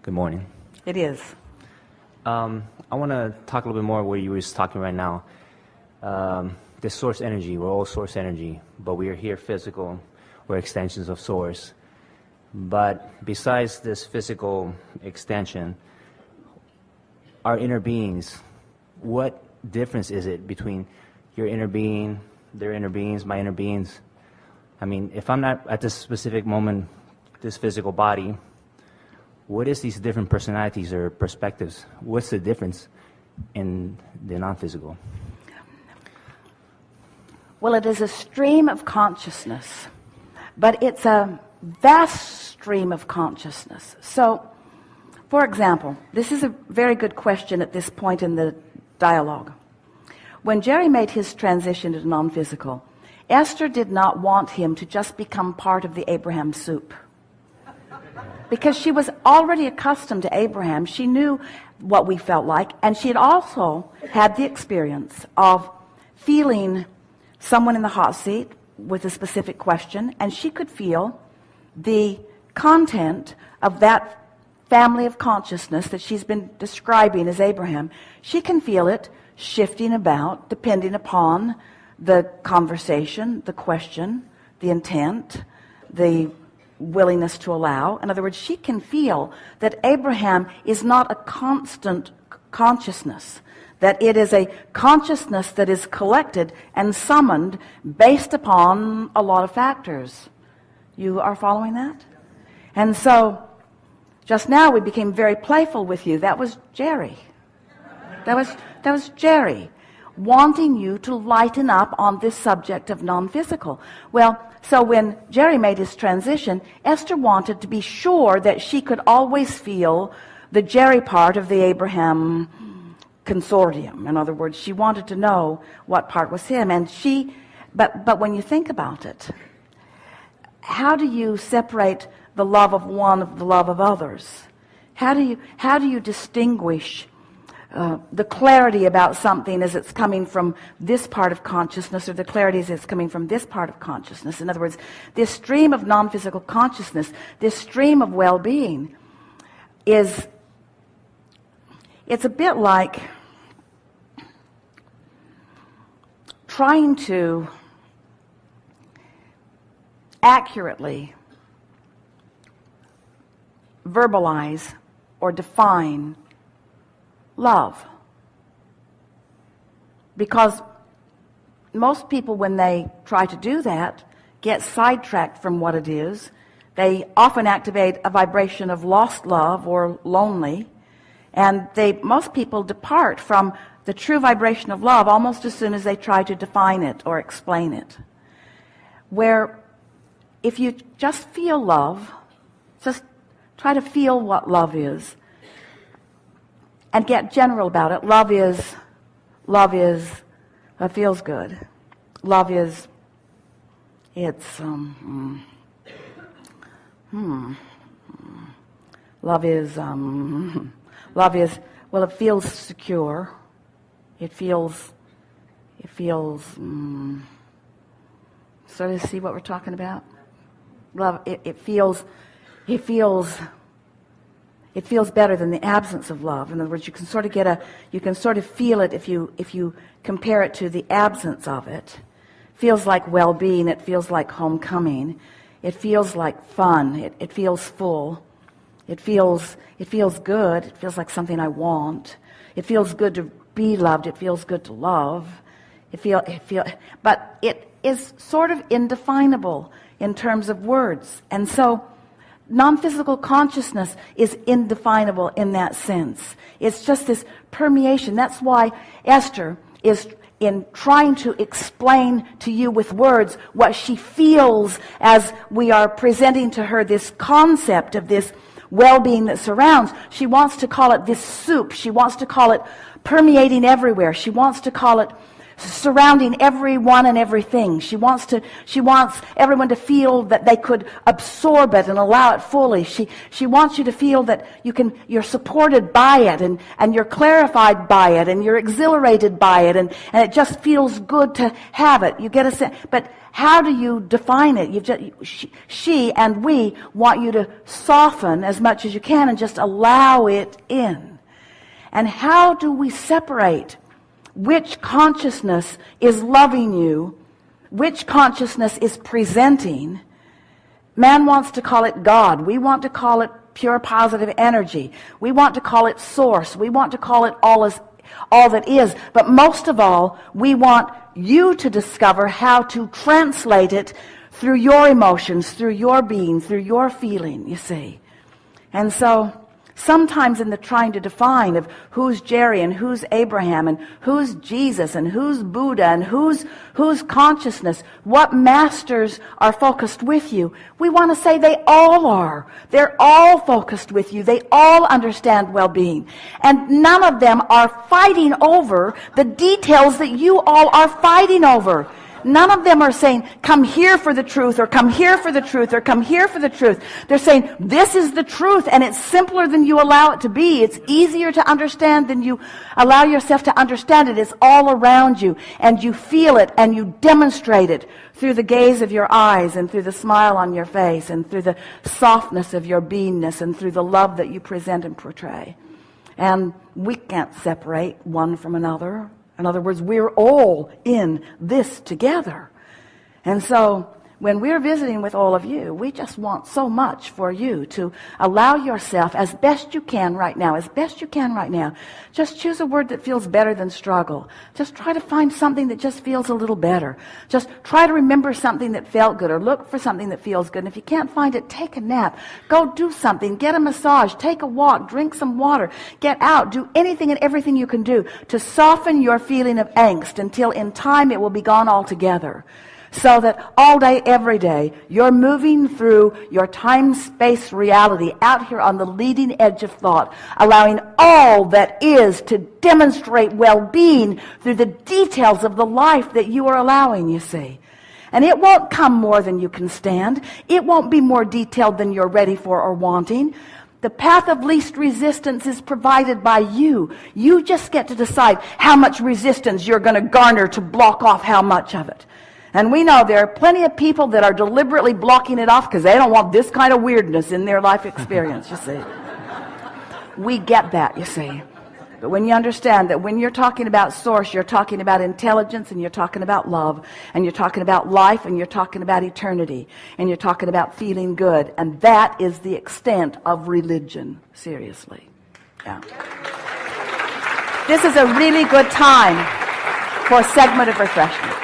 Good morning. It is. I want to talk a little bit more where you were just talking right now. This source energy, we're all source energy, but we are here physical, we're extensions of source. But besides this physical extension, our inner beings, what difference is it between your inner being, their inner beings, my inner beings? I mean, if I'm not at this specific moment, this physical body, what is these different personalities or perspectives? What's the difference in the non-physical? Well, it is a stream of consciousness, but it's a vast stream of consciousness. So, for example, this is a very good question at this point in the dialogue. When Jerry made his transition to non-physical, Esther did not want him to just become part of the Abraham soup. Because she was already accustomed to Abraham. She knew what we felt like, and she had also had the experience of feeling someone in the hot seat with a specific question, and she could feel the content of that family of consciousness that she's been describing as Abraham. She can feel it shifting about depending upon the conversation, the question, the intent, the willingness to allow. In other words, she can feel that Abraham is not a constant consciousness, that it is a consciousness that is collected and summoned based upon a lot of factors. You are following that? And so just now we became very playful with you. That was Jerry. That was Jerry wanting you to lighten up on this subject of non-physical. Well, so when Jerry made his transition, Esther wanted to be sure that she could always feel the Jerry part of the Abraham consortium. In other words, she wanted to know what part was him. And but when you think about it, how do you separate the love of one from the love of others? How do you distinguish the clarity about something as it's coming from this part of consciousness, or the clarity as it's coming from this part of consciousness? In other words, this stream of non-physical consciousness, this stream of well-being it's a bit like trying to accurately verbalize or define love. Because most people, when they try to do that, get sidetracked from what it is. They often activate a vibration of lost love or lonely, and most people depart from the true vibration of love almost as soon as they try to define it or explain it. Where if you just feel love, just try to feel what love is, and get general about it. Love is, it feels good. Love is, well, it feels secure. It feels, sort of see what we're talking about? Love, it feels better than the absence of love. In other words, you can sort of feel it if you compare it to the absence of it. It feels like well-being. It feels like homecoming. It feels like fun. It feels full. It feels good. It feels like something I want. It feels good to be loved. It feels good to love. But it is sort of indefinable in terms of words. And so non-physical consciousness is indefinable in that sense. It's just this permeation. That's why Esther is in trying to explain to you with words what she feels as we are presenting to her this concept of this well-being that surrounds. She wants to call it this soup. She wants to call it permeating everywhere. She wants to call it surrounding everyone and everything. She wants everyone to feel that they could absorb it and allow it fully. She wants you to feel that you're supported by it, and you're clarified by it, and you're exhilarated by it, and it just feels good to have it. You get a sense. But how do you define it? She and we want you to soften as much as you can and just allow it in. And how do we separate which consciousness is loving you, which consciousness is presenting? Man wants to call it God. We want to call it pure positive energy. We want to call it source. We want to call it all that is. But most of all, we want you to discover how to translate it through your emotions, through your being, through your feeling, you see. And so sometimes in the trying to define of who's Jerry and who's Abraham and who's Jesus and who's Buddha and who's consciousness, what masters are focused with you, we want to say they all are. They're all focused with you. They all understand well-being. And none of them are fighting over the details that you all are fighting over. None of them are saying, come here for the truth, or come here for the truth, or come here for the truth. They're saying, this is the truth, and it's simpler than you allow it to be. It's easier to understand than you allow yourself to understand it. It's all around you, and you feel it, and you demonstrate it through the gaze of your eyes, and through the smile on your face, and through the softness of your beingness, and through the love that you present and portray. And we can't separate one from another. In other words, we're all in this together. And so when we're visiting with all of you, we just want so much for you to allow yourself as best you can right now, just choose a word that feels better than struggle. Just try to find something that just feels a little better. Just try to remember something that felt good, or look for something that feels good. And if you can't find it, take a nap. Go do something. Get a massage. Take a walk. Drink some water. Get out. Do anything and everything you can do to soften your feeling of angst until in time it will be gone altogether. So that all day, every day, you're moving through your time-space reality out here on the leading edge of thought, allowing all that is to demonstrate well-being through the details of the life that you are allowing, you see. And it won't come more than you can stand. It won't be more detailed than you're ready for or wanting. The path of least resistance is provided by you. You just get to decide how much resistance you're going to garner to block off how much of it. And we know there are plenty of people that are deliberately blocking it off because they don't want this kind of weirdness in their life experience, you see. We get that, you see. But when you understand that when you're talking about source, you're talking about intelligence, and you're talking about love, and you're talking about life, and you're talking about eternity, and you're talking about feeling good, and that is the extent of religion, seriously. Yeah. This is a really good time for a segment of refreshment.